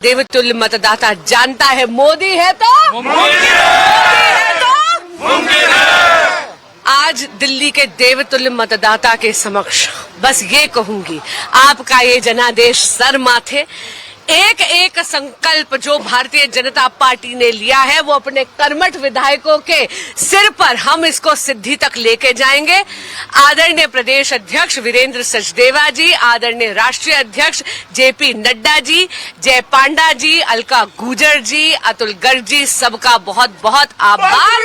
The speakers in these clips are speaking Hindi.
देवतुल्य मतदाता जानता है मोदी है तो मुमकिन है। आज दिल्ली के देवतुल्य मतदाता के समक्ष बस ये कहूंगी, आपका ये जनादेश सर माथे, एक एक संकल्प जो भारतीय जनता पार्टी ने लिया है वो अपने कर्मठ विधायकों के सिर पर हम इसको सिद्धि तक लेके जाएंगे। आदरणीय प्रदेश अध्यक्ष वीरेंद्र सचदेवा जी, आदरणीय राष्ट्रीय अध्यक्ष जेपी नड्डा जी, जय पांडा जी, अलका गुर्जर जी, अतुल गर्ग जी, सबका बहुत बहुत आभार।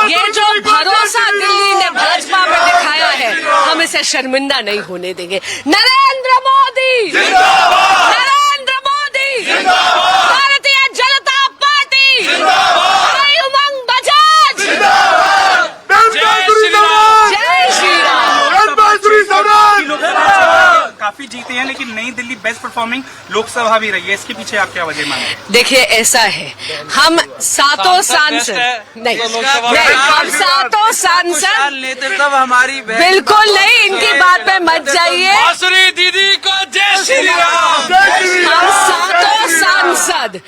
ये जो भरोसा दिल्ली ने भाजपा में दिखाया है, हम इसे शर्मिंदा नहीं होने देंगे। नरेंद्र मोदी जिंदाबाद, नरेंद्र मोदी जिंदाबाद, भारतीय जनता पार्टी जिंदाबाद, उमंग बजाज जिंदाबाद, जय श्री राम, जय श्री राम। काफी जीते हैं लेकिन नई दिल्ली बेस्ट परफॉर्मिंग लोकसभा भी रही है, इसके पीछे आप क्या वजह मानते हैं? देखिए, ऐसा है, हम सातों सांसद नहीं, हम सातों सांसद नेतृत्व हमारी बिल्कुल नहीं, इनकी बात पे मत जाइए। बांसुरी दीदी को जय श्री राम। हम सातों सांसद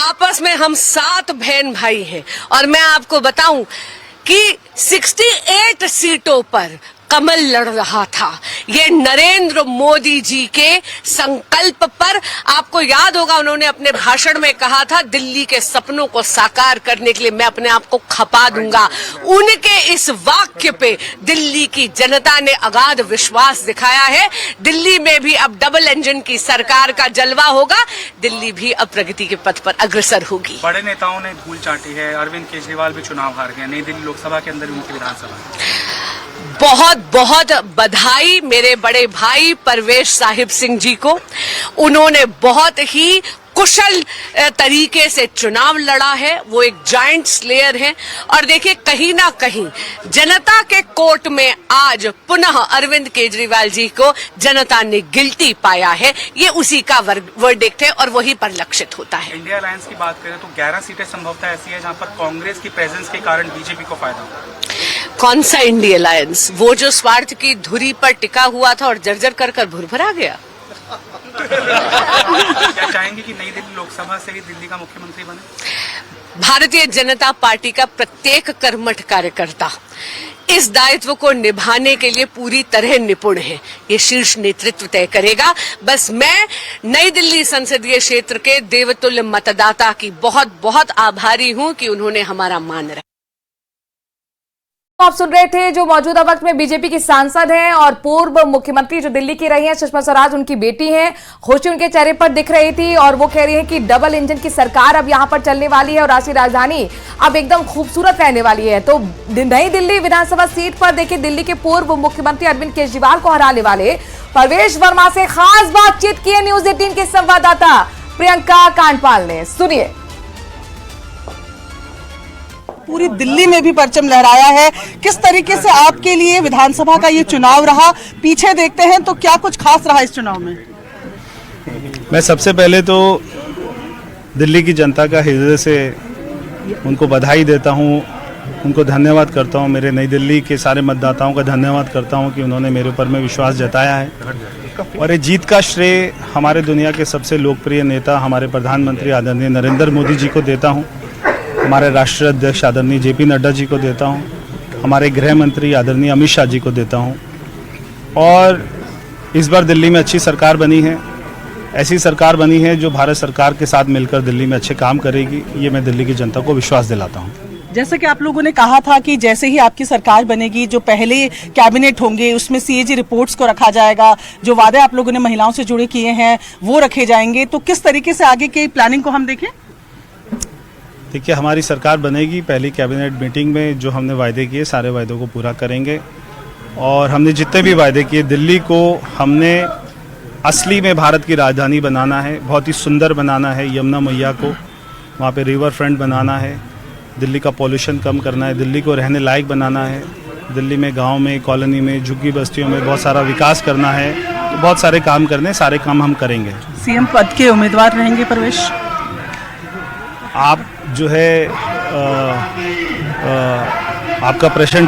आपस में हम 7 बहन भाई हैं और मैं आपको बताऊं कि 68 सीटों पर कमल लड़ रहा था। ये नरेंद्र मोदी जी के संकल्प पर, आपको याद होगा उन्होंने अपने भाषण में कहा था, दिल्ली के सपनों को साकार करने के लिए मैं अपने आप को खपा दूंगा। उनके इस वाक्य पे दिल्ली की जनता ने अगाध विश्वास दिखाया है। दिल्ली में भी अब डबल इंजन की सरकार का जलवा होगा, दिल्ली भी अब प्रगति के पथ पर अग्रसर होगी। बड़े नेताओं ने धूल चाटी है, अरविंद केजरीवाल भी चुनाव हार गए, नई दिल्ली लोकसभा के अंदर उनकी विधानसभा। बहुत बहुत बधाई मेरे बड़े भाई परवेश साहिब सिंह जी को, उन्होंने बहुत ही कुशल तरीके से चुनाव लड़ा है। वो एक जायंट स्लेयर है और देखिए, कहीं ना कहीं जनता के कोर्ट में आज पुनः अरविंद केजरीवाल जी को जनता ने गिल्टी पाया है। ये उसी का वर्डिक्ट है और वही परिलक्षित होता है। इंडिया अलायंस की बात करें तो 11 सीटें संभवतः ऐसी है जहां पर कांग्रेस की प्रेजेंस के कारण बीजेपी को फायदा होगा। कौन सा इंडिया अलायंस? वो जो स्वार्थ की धुरी पर टिका हुआ था और जर्जर कर भुरभुरा गया। क्या चाहेंगे कि नई दिल्ली लोकसभा से ही दिल्ली का मुख्यमंत्री बने? भारतीय जनता पार्टी का प्रत्येक कर्मठ कार्यकर्ता इस दायित्व को निभाने के लिए पूरी तरह निपुण है। ये शीर्ष नेतृत्व तय करेगा। बस मैं नई दिल्ली संसदीय क्षेत्र के देवतुल्य मतदाता की बहुत बहुत आभारी हूं कि उन्होंने हमारा मान रखा। आप सुन रहे थे जो मौजूदा वक्त में बीजेपी की सांसद हैं और पूर्व मुख्यमंत्री जो दिल्ली की रही हैं, सुषमा स्वराज उनकी बेटी हैं। खुशी उनके चेहरे पर दिख रही थी और वो कह रही है कि डबल इंजन की सरकार अब यहां पर चलने वाली है और राष्ट्रीय राजधानी अब एकदम खूबसूरत रहने वाली है। तो नई दिल्ली विधानसभा सीट पर देखिए, दिल्ली के पूर्व मुख्यमंत्री अरविंद केजरीवाल को हराने वाले परवेश वर्मा से खास बातचीत की है न्यूज 18 के संवाददाता प्रियंका कांडपाल ने। सुनिए। पूरी दिल्ली में भी परचम लहराया है, किस तरीके से आपके लिए विधानसभा का ये चुनाव रहा, पीछे देखते हैं तो क्या कुछ खास रहा इस चुनाव में? मैं सबसे पहले तो दिल्ली की जनता का हृदय से उनको बधाई देता हूं, उनको धन्यवाद करता हूं। मेरे नई दिल्ली के सारे मतदाताओं का धन्यवाद करता हूं कि उन्होंने मेरे ऊपर में विश्वास जताया है। और ये जीत का श्रेय हमारे दुनिया के सबसे लोकप्रिय नेता हमारे प्रधानमंत्री आदरणीय नरेंद्र मोदी जी को देता हूँ, हमारे राष्ट्रीय अध्यक्ष आदरणीय जेपी नड्डा जी को देता हूं, हमारे गृह मंत्री आदरणीय अमित शाह जी को देता हूं। और इस बार दिल्ली में अच्छी सरकार बनी है, ऐसी सरकार बनी है जो भारत सरकार के साथ मिलकर दिल्ली में अच्छे काम करेगी। ये मैं दिल्ली की जनता को विश्वास दिलाता हूं। जैसे कि आप लोगों ने कहा था कि जैसे ही आपकी सरकार बनेगी, जो पहले कैबिनेट होंगे उसमें सीएजी रिपोर्ट्स को रखा जाएगा, जो वादे आप लोगों ने महिलाओं से जुड़े किए हैं वो रखे जाएंगे। तो किस तरीके से आगे की प्लानिंग को हम देखें? देखिए, हमारी सरकार बनेगी, पहली कैबिनेट मीटिंग में जो हमने वायदे किए सारे वायदों को पूरा करेंगे। और हमने जितने भी वायदे किए, दिल्ली को हमने असली में भारत की राजधानी बनाना है, बहुत ही सुंदर बनाना है। यमुना मैया को वहाँ पे रिवर फ्रंट बनाना है, दिल्ली का पॉल्यूशन कम करना है, दिल्ली को रहने लायक बनाना है, दिल्ली में गाँव में, कॉलोनी में, झुग्गी बस्तियों में बहुत सारा विकास करना है। तो बहुत सारे काम करने, सारे काम हम करेंगे। सीएम पद के उम्मीदवार रहेंगे परवेश? आप जो है आपका प्रश्न